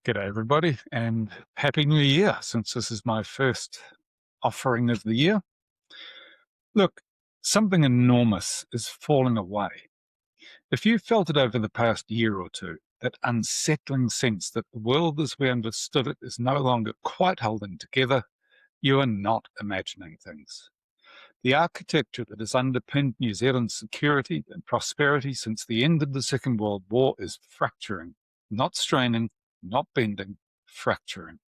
G'day, everybody, and Happy New Year, since this is my first offering of the year. Look, something enormous is falling away. If you felt it over the past year or two, that unsettling sense that the world as we understood it is no longer quite holding together, you are not imagining things. The architecture that has underpinned New Zealand's security and prosperity since the end of the Second World War is fracturing, not straining, not bending, fracturing,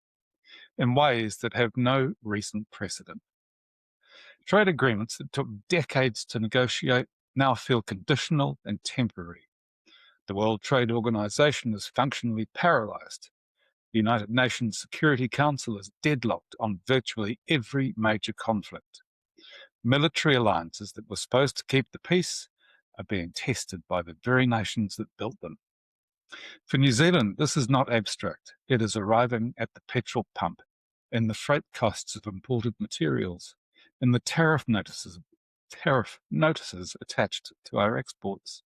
in ways that have no recent precedent. Trade agreements that took decades to negotiate now feel conditional and temporary. The World Trade Organization is functionally paralyzed. The United Nations Security Council is deadlocked on virtually every major conflict. Military alliances that were supposed to keep the peace are being tested by the very nations that built them. For New Zealand, this is not abstract. It is arriving at the petrol pump, in the freight costs of imported materials, in the tariff notices attached to our exports,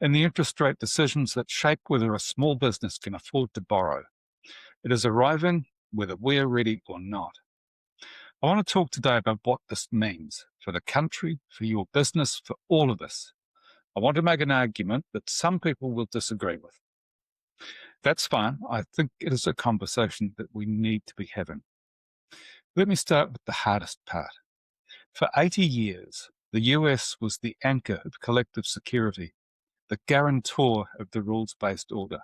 in the interest rate decisions that shape whether a small business can afford to borrow. It is arriving whether we are ready or not. I want to talk today about what this means for the country, for your business, for all of us. I want to make an argument that some people will disagree with. That's fine. I think it is a conversation that we need to be having. Let me start with the hardest part. For 80 years, the US was the anchor of collective security, the guarantor of the rules-based order,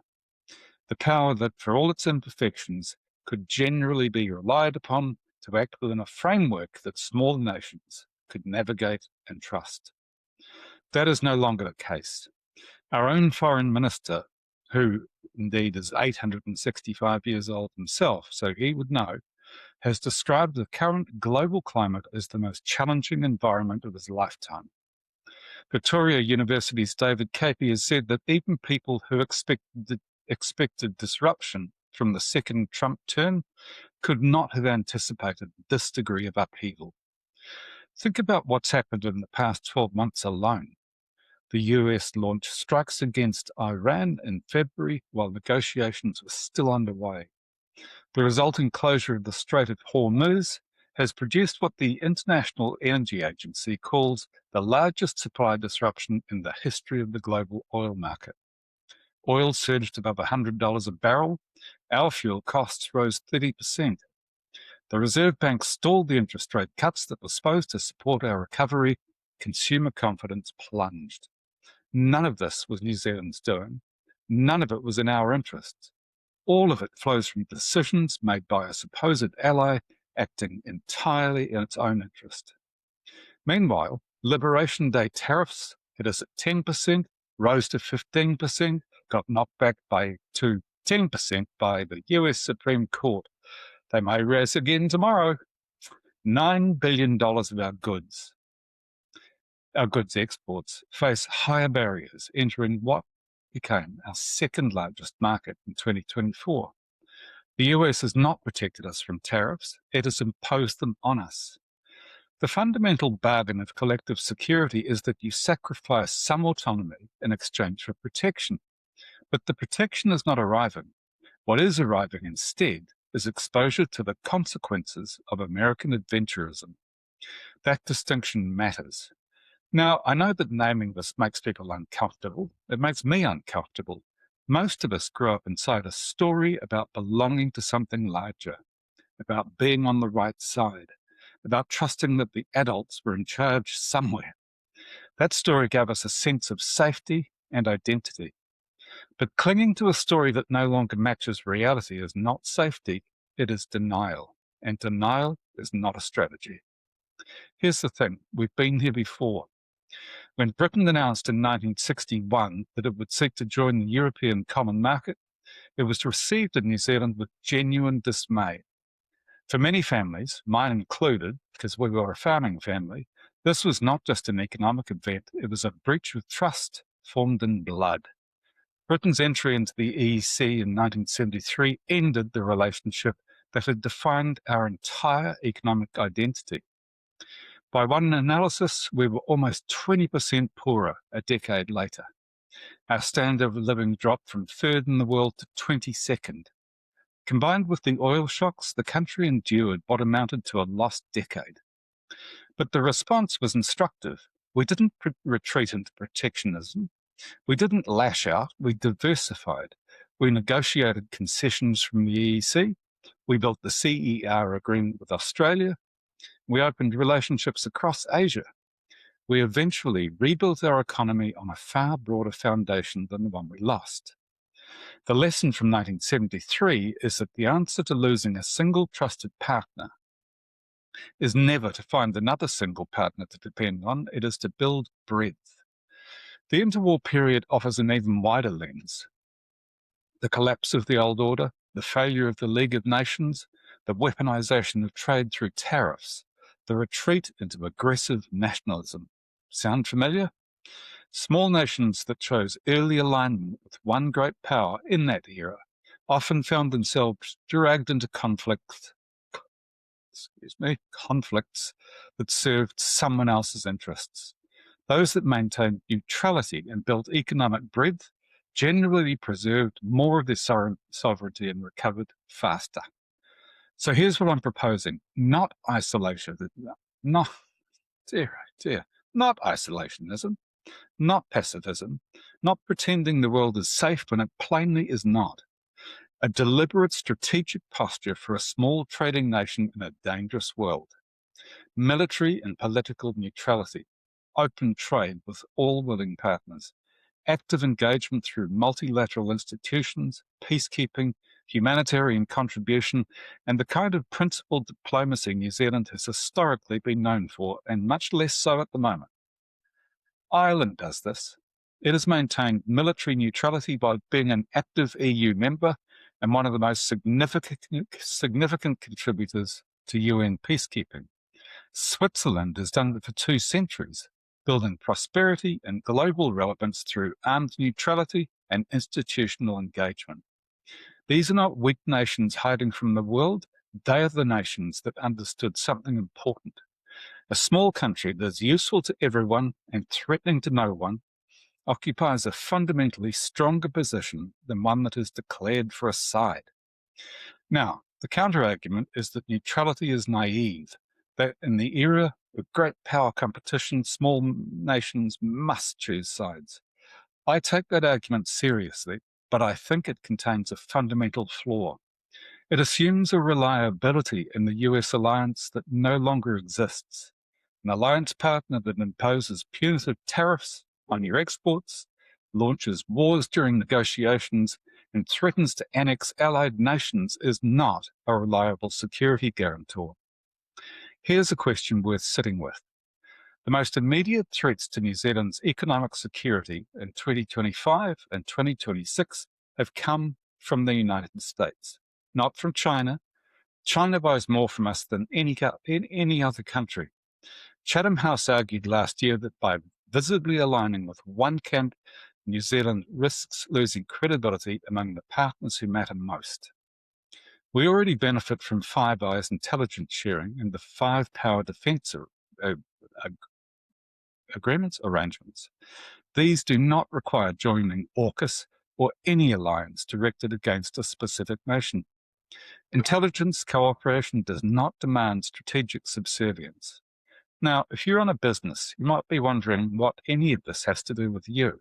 the power that, for all its imperfections, could generally be relied upon to act within a framework that small nations could navigate and trust. That is no longer the case. Our own foreign minister, who indeed is 865 years old himself, so he would know, has described the current global climate as the most challenging environment of his lifetime. Victoria University's David Capey has said that even people who expected disruption from the second Trump term could not have anticipated this degree of upheaval. Think about what's happened in the past 12 months alone. The US launched strikes against Iran in February while negotiations were still underway. The resulting closure of the Strait of Hormuz has produced what the International Energy Agency calls the largest supply disruption in the history of the global oil market. Oil surged above $100 a barrel. Our fuel costs rose 30%. The Reserve Bank stalled the interest rate cuts that were supposed to support our recovery. Consumer confidence plunged. None of this was New Zealand's doing. None of it was in our interests. All of it flows from decisions made by a supposed ally acting entirely in its own interest. Meanwhile, Liberation Day tariffs hit us at 10%, rose to 15%, got knocked back to 10% by the US Supreme Court. They may raise again tomorrow. $9 billion of our goods exports, face higher barriers, entering what became our second largest market in 2024. The US has not protected us from tariffs, it has imposed them on us. The fundamental bargain of collective security is that you sacrifice some autonomy in exchange for protection. But the protection is not arriving. What is arriving instead is exposure to the consequences of American adventurism. That distinction matters. Now, I know that naming this makes people uncomfortable. It makes me uncomfortable. Most of us grew up inside a story about belonging to something larger, about being on the right side, about trusting that the adults were in charge somewhere. That story gave us a sense of safety and identity. But clinging to a story that no longer matches reality is not safety, it is denial. And denial is not a strategy. Here's the thing, we've been here before. When Britain announced in 1961 that it would seek to join the European Common Market, it was received in New Zealand with genuine dismay. For many families, mine included, because we were a farming family, this was not just an economic event, it was a breach of trust formed in blood. Britain's entry into the EEC in 1973 ended the relationship that had defined our entire economic identity. By one analysis, we were almost 20% poorer a decade later. Our standard of living dropped from third in the world to 22nd. Combined with the oil shocks, the country endured what amounted to a lost decade. But the response was instructive. We didn't retreat into protectionism. We didn't lash out. We diversified. We negotiated concessions from the EEC. We built the CER agreement with Australia. We opened relationships across Asia. We eventually rebuilt our economy on a far broader foundation than the one we lost. The lesson from 1973 is that the answer to losing a single trusted partner is never to find another single partner to depend on. It is to build breadth. The interwar period offers an even wider lens. The collapse of the old order, the failure of the League of Nations, the weaponization of trade through tariffs, the retreat into aggressive nationalism. Sound familiar? Small nations that chose early alignment with one great power in that era often found themselves dragged into conflicts that served someone else's interests. Those that maintained neutrality and built economic breadth generally preserved more of their sovereignty and recovered faster. So here's what I'm proposing. Not isolationism, not isolationism, not pacifism, not pretending the world is safe when it plainly is not. A deliberate strategic posture for a small trading nation in a dangerous world. Military and political neutrality, open trade with all willing partners, active engagement through multilateral institutions, peacekeeping, humanitarian contribution, and the kind of principled diplomacy New Zealand has historically been known for, and much less so at the moment. Ireland does this. It has maintained military neutrality by being an active EU member and one of the most significant contributors to UN peacekeeping. Switzerland has done it for 2 centuries, building prosperity and global relevance through armed neutrality and institutional engagement. These are not weak nations hiding from the world. They are the nations that understood something important. A small country that is useful to everyone and threatening to no one occupies a fundamentally stronger position than one that is declared for a side. Now, the counter-argument is that neutrality is naive, that in the era of great power competition, small nations must choose sides. I take that argument seriously, but I think it contains a fundamental flaw. It assumes a reliability in the US alliance that no longer exists. An alliance partner that imposes punitive tariffs on your exports, launches wars during negotiations, and threatens to annex allied nations is not a reliable security guarantor. Here's a question worth sitting with. The most immediate threats to New Zealand's economic security in 2025 and 2026 have come from the United States, not from China. China buys more from us than any other country. Chatham House argued last year that by visibly aligning with one camp, New Zealand risks losing credibility among the partners who matter most. We already benefit from Five Eyes intelligence sharing and the 5 power defence arrangements. These do not require joining AUKUS or any alliance directed against a specific nation. Intelligence cooperation does not demand strategic subservience. Now, if you're on a business, you might be wondering what any of this has to do with you.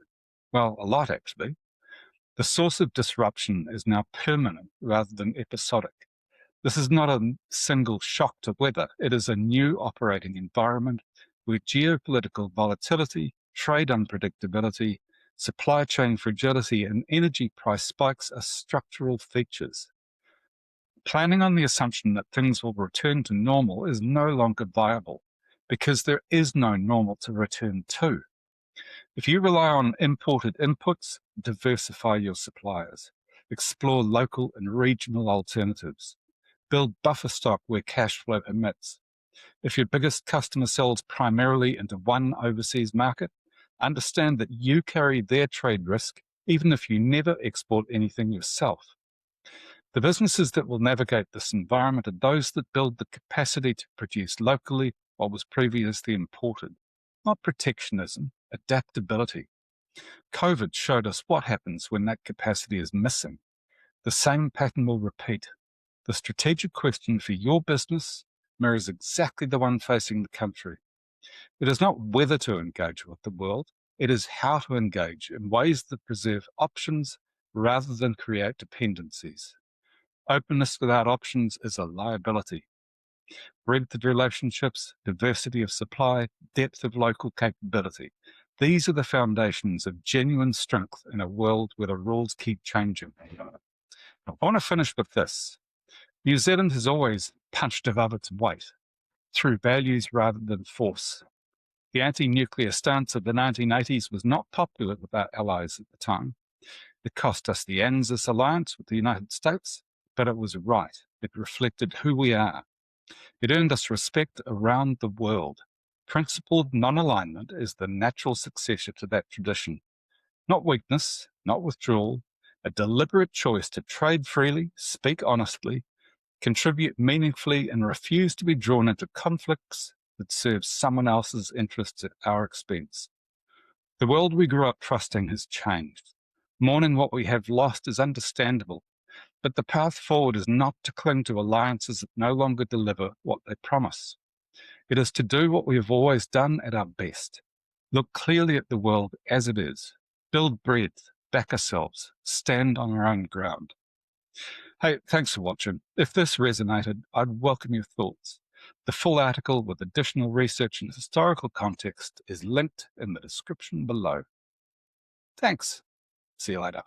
Well, a lot actually. The source of disruption is now permanent rather than episodic. This is not a single shock to weather. It is a new operating environment where geopolitical volatility, trade unpredictability, supply chain fragility, and energy price spikes are structural features. Planning on the assumption that things will return to normal is no longer viable because there is no normal to return to. If you rely on imported inputs, diversify your suppliers, explore local and regional alternatives, build buffer stock where cash flow permits. If your biggest customer sells primarily into one overseas market, understand that you carry their trade risk even if you never export anything yourself. The businesses that will navigate this environment are those that build the capacity to produce locally what was previously imported, not protectionism, adaptability. COVID showed us what happens when that capacity is missing. The same pattern will repeat. The strategic question for your business mirrors exactly the one facing the country. It is not whether to engage with the world, it is how to engage in ways that preserve options rather than create dependencies. Openness without options is a liability. Breadth of relationships, diversity of supply, depth of local capability. These are the foundations of genuine strength in a world where the rules keep changing. I want to finish with this. New Zealand has always punched above its weight through values rather than force. The anti-nuclear stance of the 1980s was not popular with our allies at the time. It cost us the ANZUS alliance with the United States, but it was right. It reflected who we are. It earned us respect around the world. Principled non-alignment is the natural successor to that tradition. Not weakness, not withdrawal, a deliberate choice to trade freely, speak honestly, contribute meaningfully, and refuse to be drawn into conflicts that serve someone else's interests at our expense. The world we grew up trusting has changed. Mourning what we have lost is understandable, but the path forward is not to cling to alliances that no longer deliver what they promise. It is to do what we have always done at our best. Look clearly at the world as it is. Build breadth, back ourselves, stand on our own ground. Hey, thanks for watching. If this resonated, I'd welcome your thoughts. The full article with additional research and historical context is linked in the description below. Thanks. See you later.